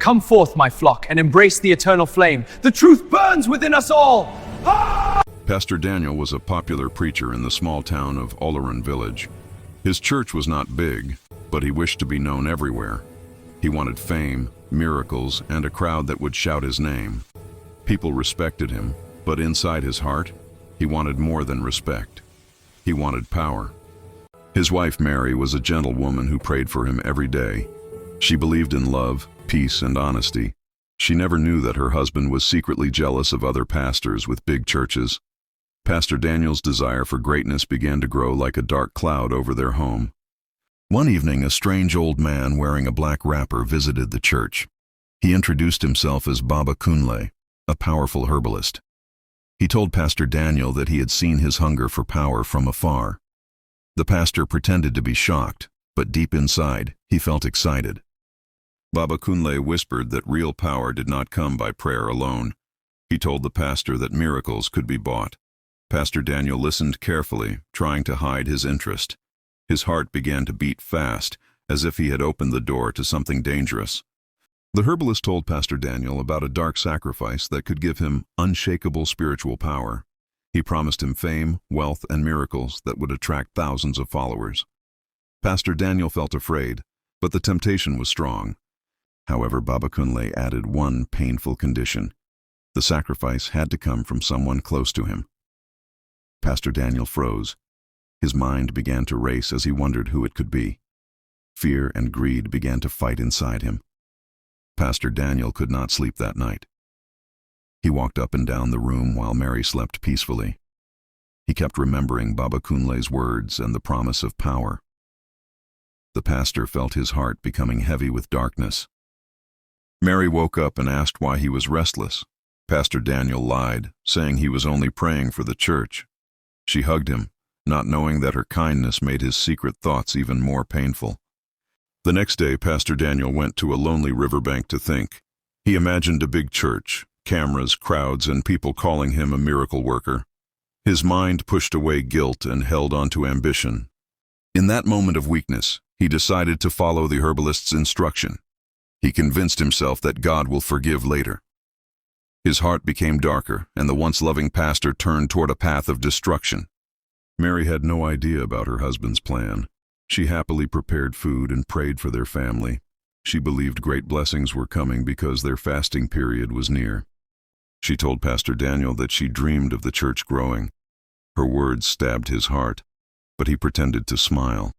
Come forth, my flock, and embrace the eternal flame. The truth burns within us all. Pastor Daniel was a popular preacher in the small town of Oloran village. His church was not big, but he wished to be known everywhere. He wanted fame, miracles, and a crowd that would shout his name. People respected him, but inside his heart, he wanted more than respect. He wanted power. His wife Mary was a gentle woman who prayed for him every day. She believed in love, peace, and honesty. She never knew that her husband was secretly jealous of other pastors with big churches. Pastor Daniel's desire for greatness began to grow like a dark cloud over their home. One evening, a strange old man wearing a black wrapper visited the church. He introduced himself as Baba Kunle, a powerful herbalist. He told Pastor Daniel that he had seen his hunger for power from afar. The pastor pretended to be shocked, but deep inside, he felt excited. Baba Kunle whispered that real power did not come by prayer alone. He told the pastor that miracles could be bought. Pastor Daniel listened carefully, trying to hide his interest. His heart began to beat fast, as if he had opened the door to something dangerous. The herbalist told Pastor Daniel about a dark sacrifice that could give him unshakable spiritual power. He promised him fame, wealth, and miracles that would attract thousands of followers. Pastor Daniel felt afraid, but the temptation was strong. However, Baba Kunle added one painful condition. The sacrifice had to come from someone close to him. Pastor Daniel froze. His mind began to race as he wondered who it could be. Fear and greed began to fight inside him. Pastor Daniel could not sleep that night. He walked up and down the room while Mary slept peacefully. He kept remembering Baba Kunle's words and the promise of power. The pastor felt his heart becoming heavy with darkness. Mary woke up and asked why he was restless. Pastor Daniel lied, saying he was only praying for the church. She hugged him, not knowing that her kindness made his secret thoughts even more painful. The next day, Pastor Daniel went to a lonely riverbank to think. He imagined a big church, cameras, crowds, and people calling him a miracle worker. His mind pushed away guilt and held on to ambition. In that moment of weakness, he decided to follow the herbalist's instruction. He convinced himself that God will forgive later. His heart became darker, and the once loving pastor turned toward a path of destruction. Mary had no idea about her husband's plan. She happily prepared food and prayed for their family. She believed great blessings were coming because their fasting period was near. She told Pastor Daniel that she dreamed of the church growing. Her words stabbed his heart, but he pretended to smile.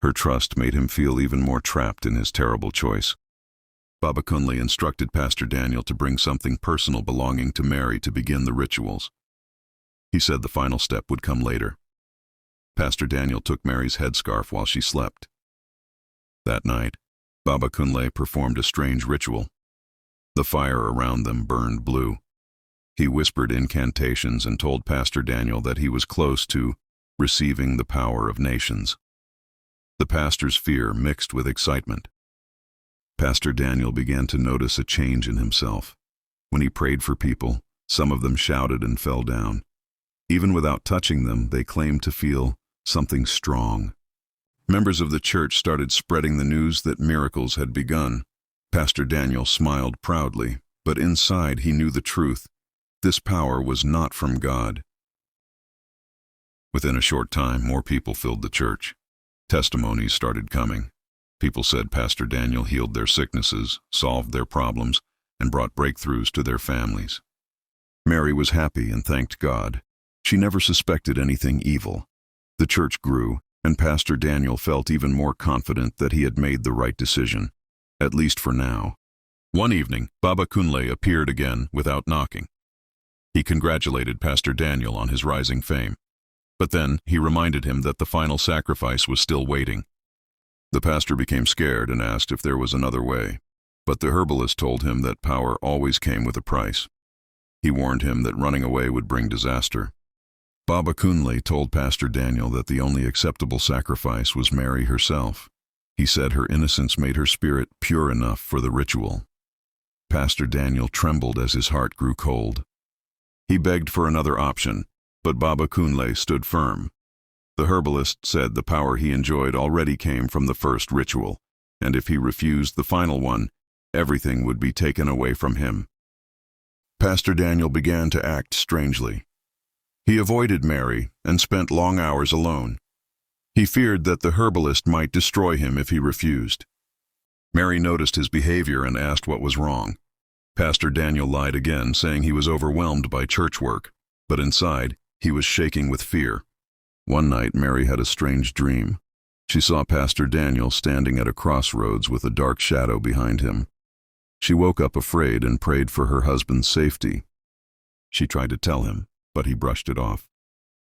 Her trust made him feel even more trapped in his terrible choice. Baba Kunle instructed Pastor Daniel to bring something personal belonging to Mary to begin the rituals. He said the final step would come later. Pastor Daniel took Mary's headscarf while she slept. That night, Baba Kunle performed a strange ritual. The fire around them burned blue. He whispered incantations and told Pastor Daniel that he was close to receiving the power of nations. The pastor's fear mixed with excitement. Pastor Daniel began to notice a change in himself. When he prayed for people, some of them shouted and fell down. Even without touching them, they claimed to feel something strong. Members of the church started spreading the news that miracles had begun. Pastor Daniel smiled proudly, but inside he knew the truth. This power was not from God. Within a short time, more people filled the church. Testimonies started coming. People said Pastor Daniel healed their sicknesses, solved their problems, and brought breakthroughs to their families. Mary was happy and thanked God. She never suspected anything evil. The church grew, and Pastor Daniel felt even more confident that he had made the right decision, at least for now. One evening, Baba Kunle appeared again without knocking. He congratulated Pastor Daniel on his rising fame. But then he reminded him that the final sacrifice was still waiting. The pastor became scared and asked if there was another way, but the herbalist told him that power always came with a price. He warned him that running away would bring disaster. Baba Kunle told Pastor Daniel that the only acceptable sacrifice was Mary herself. He said her innocence made her spirit pure enough for the ritual. Pastor Daniel trembled as his heart grew cold. He begged for another option, but Baba Kunle stood firm. The herbalist said the power he enjoyed already came from the first ritual, and if he refused the final one, everything would be taken away from him. Pastor Daniel began to act strangely. He avoided Mary and spent long hours alone. He feared that the herbalist might destroy him if he refused. Mary noticed his behavior and asked what was wrong. Pastor Daniel lied again, saying he was overwhelmed by church work, but inside, he was shaking with fear. One night, Mary had a strange dream. She saw Pastor Daniel standing at a crossroads with a dark shadow behind him. She woke up afraid and prayed for her husband's safety. She tried to tell him, but he brushed it off.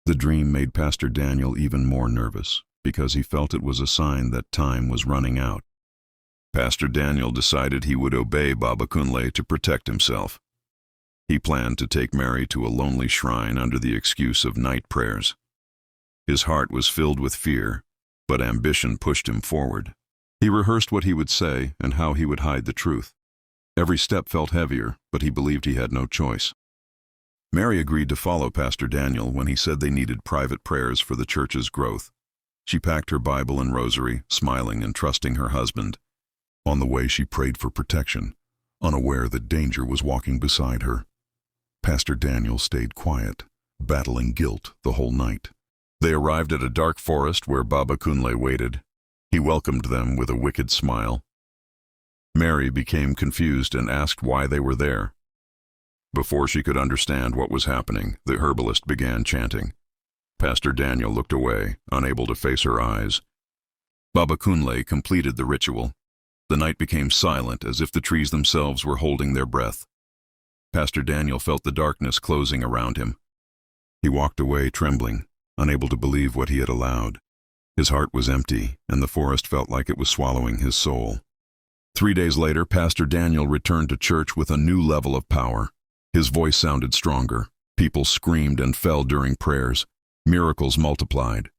The dream made Pastor Daniel even more nervous, because he felt it was a sign that time was running out. Pastor Daniel decided he would obey Baba Kunle to protect himself. He planned to take Mary to a lonely shrine under the excuse of night prayers. His heart was filled with fear, but ambition pushed him forward. He rehearsed what he would say and how he would hide the truth. Every step felt heavier, but he believed he had no choice. Mary agreed to follow Pastor Daniel when he said they needed private prayers for the church's growth. She packed her Bible and rosary, smiling and trusting her husband. On the way, she prayed for protection, unaware that danger was walking beside her. Pastor Daniel stayed quiet, battling guilt the whole night. They arrived at a dark forest where Baba Kunle waited. He welcomed them with a wicked smile. Mary became confused and asked why they were there. Before she could understand what was happening, the herbalist began chanting. Pastor Daniel looked away, unable to face her eyes. Baba Kunle completed the ritual. The night became silent, as if the trees themselves were holding their breath. Pastor Daniel felt the darkness closing around him. He walked away trembling, unable to believe what he had allowed. His heart was empty, and the forest felt like it was swallowing his soul. 3 days later, Pastor Daniel returned to church with a new level of power. His voice sounded stronger. People screamed and fell during prayers. Miracles multiplied.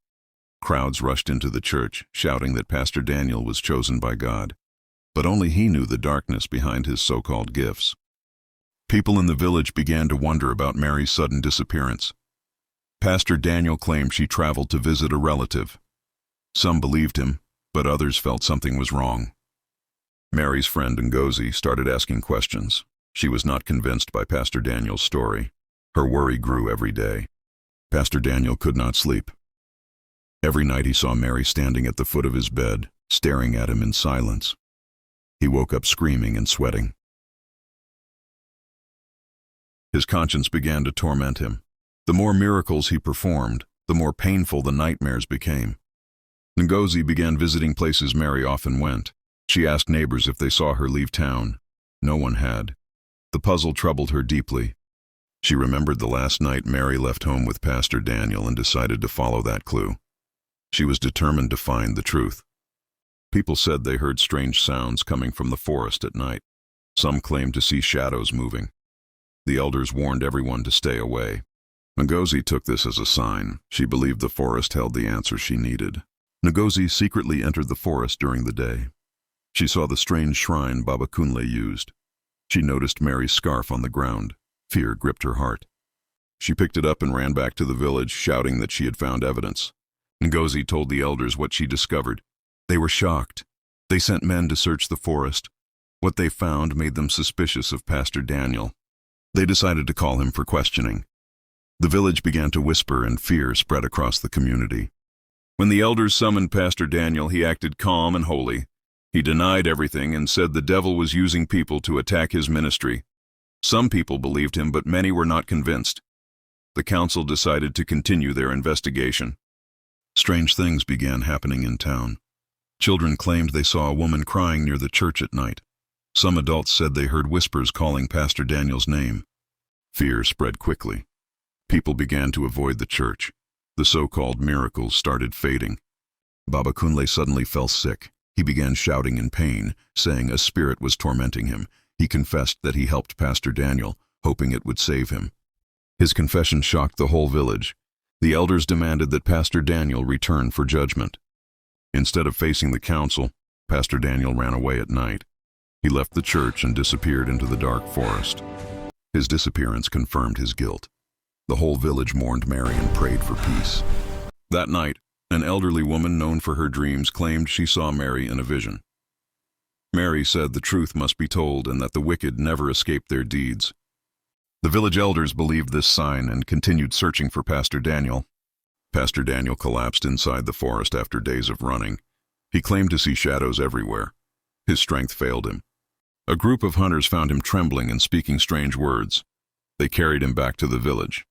Crowds rushed into the church, shouting that Pastor Daniel was chosen by God. But only he knew the darkness behind his so-called gifts. People in the village began to wonder about Mary's sudden disappearance. Pastor Daniel claimed she traveled to visit a relative. Some believed him, but others felt something was wrong. Mary's friend Ngozi started asking questions. She was not convinced by Pastor Daniel's story. Her worry grew every day. Pastor Daniel could not sleep. Every night he saw Mary standing at the foot of his bed, staring at him in silence. He woke up screaming and sweating. His conscience began to torment him. The more miracles he performed, the more painful the nightmares became. Ngozi began visiting places Mary often went. She asked neighbors if they saw her leave town. No one had. The puzzle troubled her deeply. She remembered the last night Mary left home with Pastor Daniel and decided to follow that clue. She was determined to find the truth. People said they heard strange sounds coming from the forest at night. Some claimed to see shadows moving. The elders warned everyone to stay away. Ngozi took this as a sign. She believed the forest held the answers she needed. Ngozi secretly entered the forest during the day. She saw the strange shrine Baba Kunle used. She noticed Mary's scarf on the ground. Fear gripped her heart. She picked it up and ran back to the village, shouting that she had found evidence. Ngozi told the elders what she discovered. They were shocked. They sent men to search the forest. What they found made them suspicious of Pastor Daniel. They decided to call him for questioning. The village began to whisper and fear spread across the community. When the elders summoned Pastor Daniel, he acted calm and holy. He denied everything and said the devil was using people to attack his ministry. Some people believed him, but many were not convinced. The council decided to continue their investigation. Strange things began happening in town. Children claimed they saw a woman crying near the church at night. Some adults said they heard whispers calling Pastor Daniel's name. Fear spread quickly. People began to avoid the church. The so-called miracles started fading. Baba Kunle suddenly fell sick. He began shouting in pain, saying a spirit was tormenting him. He confessed that he helped Pastor Daniel, hoping it would save him. His confession shocked the whole village. The elders demanded that Pastor Daniel return for judgment. Instead of facing the council, Pastor Daniel ran away at night. He left the church and disappeared into the dark forest. His disappearance confirmed his guilt. The whole village mourned Mary and prayed for peace. That night, an elderly woman known for her dreams claimed she saw Mary in a vision. Mary said the truth must be told and that the wicked never escape their deeds. The village elders believed this sign and continued searching for Pastor Daniel. Pastor Daniel collapsed inside the forest after days of running. He claimed to see shadows everywhere. His strength failed him. A group of hunters found him trembling and speaking strange words. They carried him back to the village.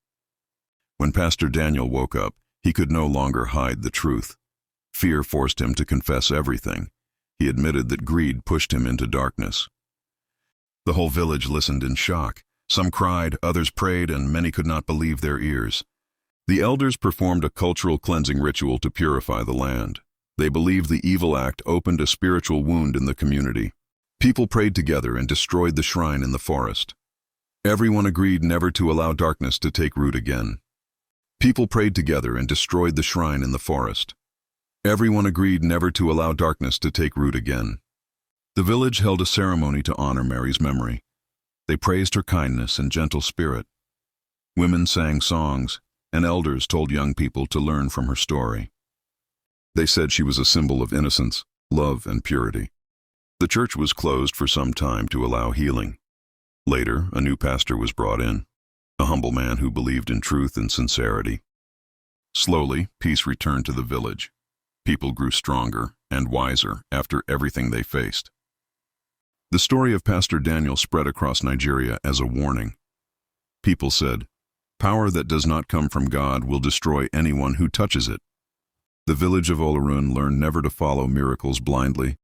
When Pastor Daniel woke up, he could no longer hide the truth. Fear forced him to confess everything. He admitted that greed pushed him into darkness. The whole village listened in shock. Some cried, others prayed, and many could not believe their ears. The elders performed a cultural cleansing ritual to purify the land. They believed the evil act opened a spiritual wound in the community. People prayed together and destroyed the shrine in the forest. Everyone agreed never to allow darkness to take root again. People prayed together and destroyed the shrine in the forest. Everyone agreed never to allow darkness to take root again. The village held a ceremony to honor Mary's memory. They praised her kindness and gentle spirit. Women sang songs, and elders told young people to learn from her story. They said she was a symbol of innocence, love, and purity. The church was closed for some time to allow healing. Later, a new pastor was brought in, a humble man who believed in truth and sincerity. Slowly, peace returned to the village. People grew stronger and wiser after everything they faced. The story of Pastor Daniel spread across Nigeria as a warning. People said, "Power that does not come from God will destroy anyone who touches it." The village of Olerun learned never to follow miracles blindly.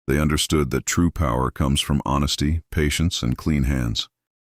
They understood that true power comes from honesty, patience, and clean hands.